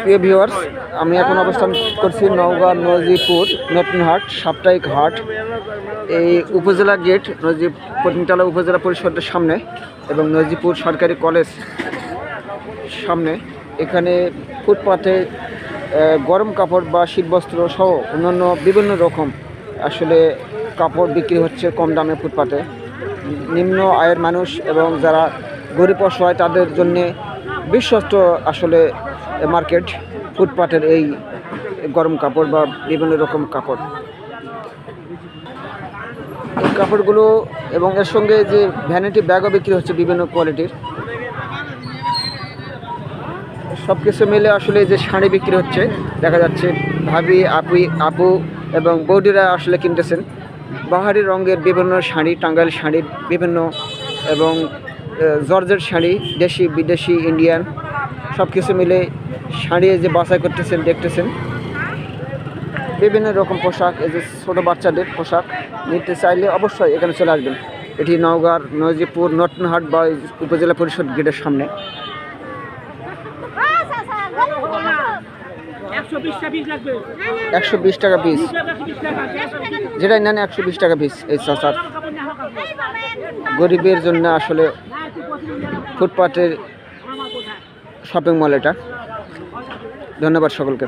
প্রিয় ভিউয়ার্স, আমি এখন অবস্থান করছি নওগাঁ নজিপুর নতুন হাট সাপ্তাহিক হাট। এই উপজেলা গেট পত্নীতলা উপজেলা পরিষদের সামনে এবং নজিপুর সরকারি কলেজ সামনে। এখানে ফুটপাতে গরম কাপড় বা শীতবস্ত্র সহ অন্যান্য বিভিন্ন রকম আসলে কাপড় বিক্রি হচ্ছে কম দামে ফুটপাতে। নিম্ন আয়ের মানুষ এবং যারা গরিব অসহায় তাদের জন্যে বিশ্বস্ত আসলে মার্কেট ফুটপাতের এই গরম কাপড় বা বিভিন্ন রকম কাপড়। এই কাপড়গুলো এবং এর সঙ্গে যে ভ্যানিটি ব্যাগও বিক্রি হচ্ছে বিভিন্ন কোয়ালিটির। সব কিছু মিলে আসলে যে শাড়ি বিক্রি হচ্ছে দেখা যাচ্ছে ভাবি আপু এবং বৌদিরা আসলে কিনতেছেন বাহারি রঙের বিভিন্ন শাড়ি, টাঙ্গাইল শাড়ি বিভিন্ন এবং জর্জেট শাড়ি, দেশি বিদেশি ইন্ডিয়ান সব কিছু মিলে শাড়ি যে বাছাই করতেছেন দেখতেছেন। বিভিন্ন রকম পোশাক, এই যে ছোটো বাচ্চাদের পোশাক নিতে চাইলে অবশ্যই এখানে চলে আসবেন। এটি নওগাঁর নজিপুর নতুনহাট বা উপজেলা পরিষদ গেটের সামনে। 120 টাকা পিস, যেটাই নেন 120 টাকা পিস। এই চাচার গরিবের জন্য আসলে ফুটপাতের শপিং মল এটা। ধন্যবাদ সকলকে।